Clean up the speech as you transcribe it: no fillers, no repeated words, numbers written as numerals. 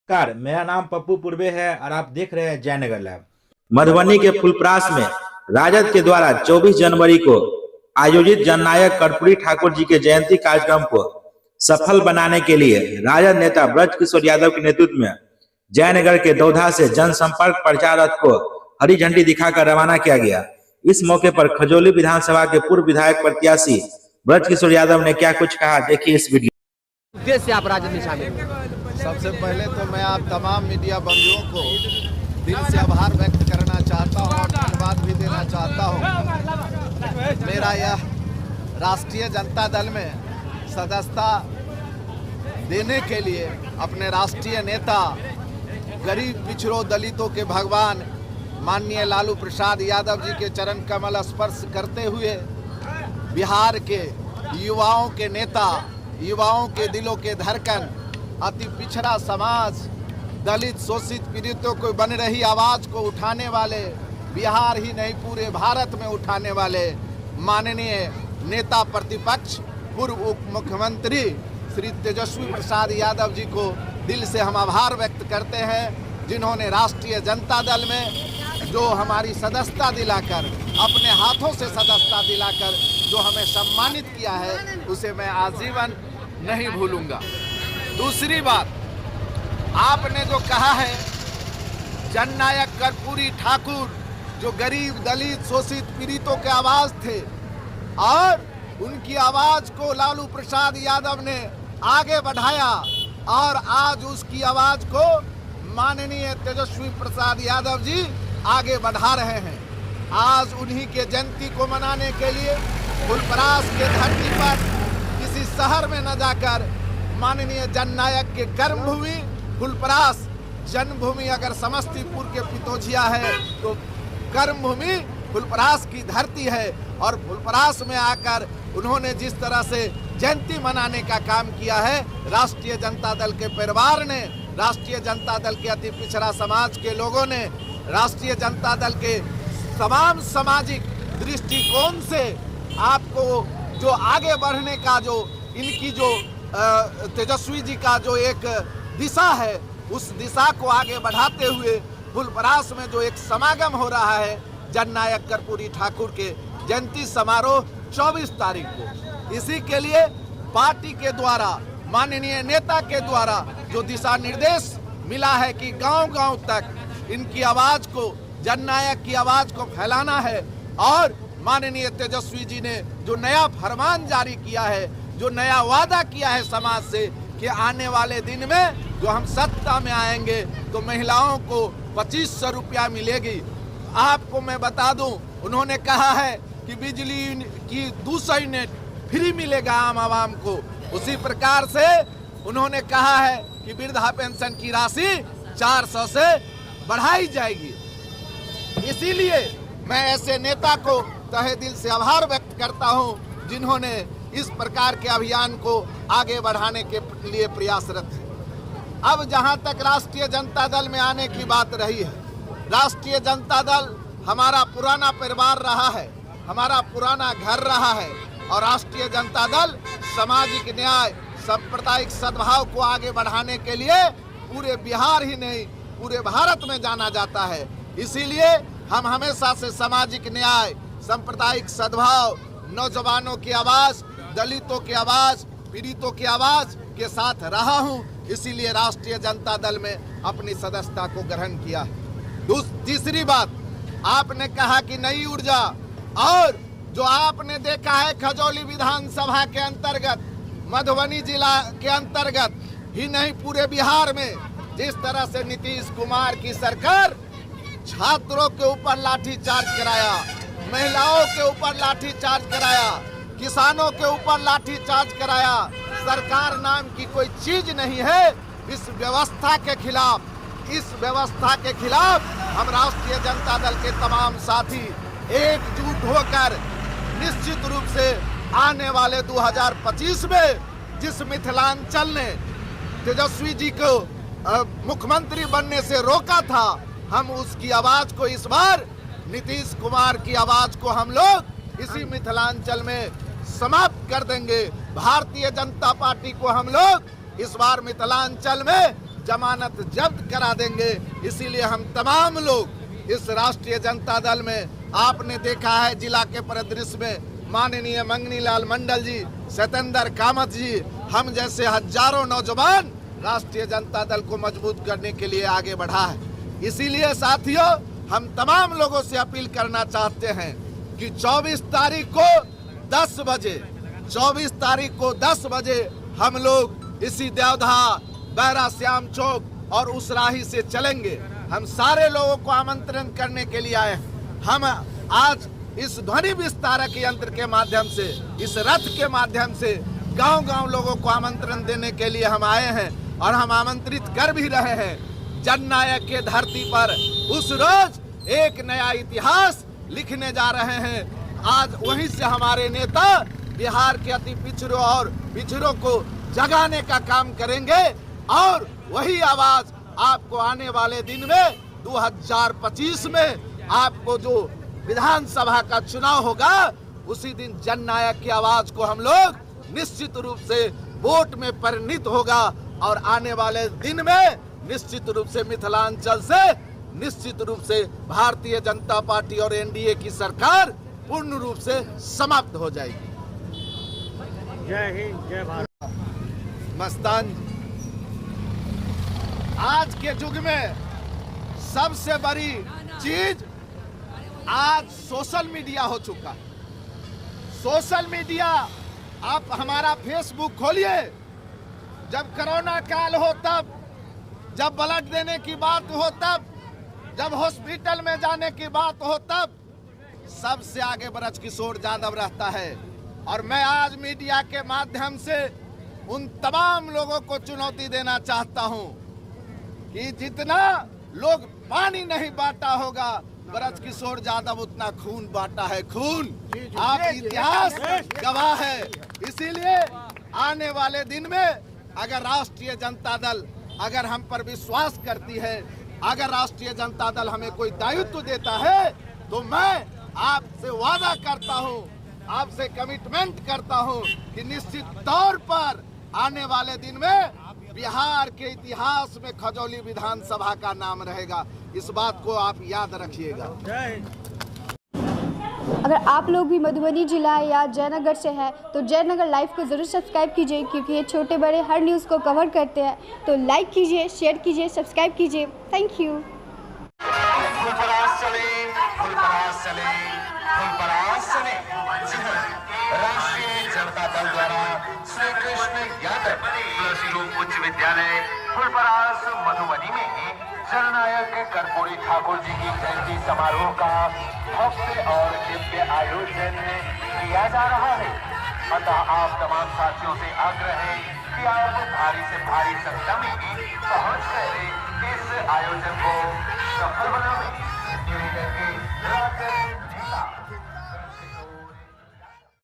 नमस्कार, मेरा नाम पप्पू पूर्वे है और आप देख रहे हैं जयनगर लैब। मधुबनी के फुलपरास में राजद के द्वारा 24 जनवरी को आयोजित जननायक कर्पूरी ठाकुर जी के जयंती कार्यक्रम को सफल बनाने के लिए राजद नेता ब्रज किशोर यादव के नेतृत्व में जयनगर के दौधा से जनसंपर्क प्रचार रथ को हरी झंडी दिखाकर रवाना किया गया। इस मौके पर खजौली विधानसभा के पूर्व विधायक प्रत्याशी ब्रज किशोर यादव ने क्या कुछ कहा, देखिए इस वीडियो। उद्देश्य आप राजद में शामिल हैं। सबसे पहले तो मैं आप तमाम मीडिया बंधुओं को दिल से आभार व्यक्त करना चाहता हूं और धन्यवाद भी देना चाहता हूं। मेरा यह राष्ट्रीय जनता दल में सदस्यता देने के लिए अपने राष्ट्रीय नेता गरीब पिछड़ों दलितों के भगवान माननीय लालू प्रसाद यादव जी के चरण कमल स्पर्श करते हुए बिहार के युवाओं के नेता, युवाओं के दिलों के धड़कन, अति पिछड़ा समाज, दलित शोषित पीड़ितों को बन रही आवाज को उठाने वाले, बिहार ही नहीं पूरे भारत में उठाने वाले माननीय नेता प्रतिपक्ष पूर्व उप मुख्यमंत्री श्री तेजस्वी प्रसाद यादव जी को दिल से हम आभार व्यक्त करते हैं, जिन्होंने राष्ट्रीय जनता दल में जो हमारी सदस्यता दिलाकर, अपने हाथों से सदस्यता दिलाकर जो हमें सम्मानित किया है, उसे मैं आजीवन नहीं भूलूंगा। दूसरी बात, आपने जो कहा है जननायक कर्पूरी ठाकुर जो गरीब दलित शोषित पीड़ितों के आवाज थे और उनकी आवाज को लालू प्रसाद यादव ने आगे बढ़ाया और आज उसकी आवाज को माननीय तेजस्वी प्रसाद यादव जी आगे बढ़ा रहे हैं। आज उन्हीं के जयंती को मनाने के लिए फुलपरास के धरती पर किसी शहर में न जाकर माननीय जननायक के कर्मभूमि फुलपरास, जन्मभूमि अगर समस्तीपुर के पितोझिया है तो कर्मभूमि फुलपरास की धरती है। और फुलपरास में आकर उन्होंने जिस तरह से जयंती मनाने का काम किया है, राष्ट्रीय जनता दल के परिवार ने, राष्ट्रीय जनता दल के अति पिछड़ा समाज के लोगों ने, राष्ट्रीय जनता दल के तमाम सामाजिक दृष्टिकोण से आपको जो आगे बढ़ने का जो इनकी जो तेजस्वी जी का जो एक दिशा है, उस दिशा को आगे बढ़ाते हुए फुलपरास में जो एक समागम हो रहा है जननायक कर्पूरी ठाकुर के जयंती समारोह 24 तारीख को, इसी के लिए पार्टी के द्वारा, माननीय नेता के द्वारा जो दिशा निर्देश मिला है कि गांव-गांव तक इनकी आवाज को, जननायक की आवाज को फैलाना है। और माननीय तेजस्वी जी ने जो नया फरमान जारी किया है, जो नया वादा किया है समाज से कि आने वाले दिन में जो हम सत्ता में आएंगे तो महिलाओं को 2500 रुपया मिलेगी। आपको मैं बता दूं, उन्होंने कहा है कि बिजली की 200 यूनिट फ्री मिलेगा आम आवाम को। उसी प्रकार से उन्होंने कहा है कि वृद्धा पेंशन की राशि 400 से बढ़ाई जाएगी। इसीलिए मैं ऐसे नेता को तहे दिल से आभार व्यक्त करता हूं, जिन्होंने इस प्रकार के अभियान को आगे बढ़ाने के लिए प्रयासरत है। अब जहां तक राष्ट्रीय जनता दल में आने की बात रही है, राष्ट्रीय जनता दल हमारा पुराना परिवार रहा है, हमारा पुराना घर रहा है और राष्ट्रीय जनता दल सामाजिक न्याय, सांप्रदायिक सद्भाव को आगे बढ़ाने के लिए पूरे बिहार ही नहीं पूरे भारत में जाना जाता है। इसीलिए हम हमेशा से सामाजिक न्याय, सांप्रदायिक सद्भाव, नौजवानों की आवाज, दलितों की आवाज, पीड़ितों की आवाज के साथ रहा हूं। इसीलिए राष्ट्रीय जनता दल में अपनी सदस्यता को ग्रहण किया। तीसरी बात, आपने कहा कि नई ऊर्जा, और जो आपने देखा है खजौली विधानसभा के अंतर्गत, मधुबनी जिला के अंतर्गत ही नहीं पूरे बिहार में जिस तरह से नीतीश कुमार की सरकार छात्रों के ऊपर लाठीचार्ज कराया, महिलाओं के ऊपर लाठीचार्ज कराया, किसानों के ऊपर लाठीचार्ज कराया, सरकार नाम की कोई चीज नहीं है। इस व्यवस्था के खिलाफ, इस व्यवस्था के खिलाफ हम राष्ट्रीय जनता दल के तमाम साथी एकजुट होकर निश्चित रूप से आने वाले 2025 में जिस मिथिलांचल ने तेजस्वी जी को मुख्यमंत्री बनने से रोका था, हम उसकी आवाज को इस बार, नीतीश कुमार की आवाज को हम लोग इसी मिथिलांचल में समाप्त कर देंगे। भारतीय जनता पार्टी को हम लोग इस बार मिथिलांचल में जमानत जब्त करा देंगे। इसीलिए हम तमाम लोग इस राष्ट्रीय जनता दल में, आपने देखा है जिला के परिदृश्य में माननीय मंगनी लाल मंडल जी, सतेंद्र कामत जी, हम जैसे हजारों नौजवान राष्ट्रीय जनता दल को मजबूत करने के लिए आगे बढ़ा है। इसीलिए साथियों, हम तमाम लोगों से अपील करना चाहते हैं कि 24 तारीख को 10 बजे हम लोग इसी देवधा, बैरा श्याम चौक और उस राही से चलेंगे। हम सारे लोगों को आमंत्रण करने के लिए आए हैं। हम आज इस ध्वनि विस्तारक यंत्र के माध्यम से, इस रथ के माध्यम से गांव-गांव लोगों को आमंत्रण देने के लिए हम आए हैं और हम आमंत्रित कर भी रहे हैं। जननायक के धरती पर उस रोज एक नया इतिहास लिखने जा रहे हैं। आज वहीं से हमारे नेता बिहार के अति पिछड़ों और पिछड़ों को जगाने का काम करेंगे और वही आवाज आपको आने वाले दिन में 2025 में आपको जो विधानसभा का चुनाव होगा, उसी दिन जननायक की आवाज को हम लोग निश्चित रूप से वोट में परिणित होगा और आने वाले दिन में निश्चित रूप से मिथिलांचल से निश्चित रूप से भारतीय जनता पार्टी और एनडीए की सरकार पूर्ण रूप से समाप्त हो जाएगी। जय हिंद, जय भारत। मस्तान, आज के युग में सबसे बड़ी चीज आज सोशल मीडिया हो चुका। सोशल मीडिया, आप हमारा फेसबुक खोलिए, जब कोरोना काल हो तब, जब ब्लड देने की बात हो तब, जब हॉस्पिटल में जाने की बात हो तब, सबसे आगे ब्रजकिशोर यादव रहता है। और मैं आज मीडिया के माध्यम से उन तमाम लोगों को चुनौती देना चाहता हूं कि जितना लोग पानी नहीं बांटा होगा, ब्रजकिशोर यादव उतना खून बांटा है। खून, आप इतिहास गवाह है। इसीलिए आने वाले दिन में अगर राष्ट्रीय जनता दल अगर हम पर विश्वास करती है, अगर राष्ट्रीय जनता दल हमें कोई दायित्व देता है, तो मैं आपसे वादा करता हूं, आपसे कमिटमेंट करता हूं कि निश्चित तौर पर आने वाले दिन में बिहार के इतिहास में खजौली विधानसभा का नाम रहेगा। इस बात को आप याद रखिएगा। अगर आप लोग भी मधुबनी जिला या जयनगर से हैं तो जयनगर लाइव को ज़रूर सब्सक्राइब कीजिए, क्योंकि ये छोटे बड़े हर न्यूज़ को कवर करते हैं। तो लाइक कीजिए, शेयर कीजिए, सब्सक्राइब कीजिए। Thank you. राष्ट्रीय जनता दल द्वारा श्री कृष्ण यादव +2 उच्च विद्यालय फुलपरास मधुबनी में जननायक कर्पूरी ठाकुर जी की जयंती समारोह का भव्य और दिव्य आयोजन किया जा रहा है। अतः आप तमाम साथियों से आग्रह है कि आप भारी से भारी संख्या में पहुंच कर इस आयोजन को सफल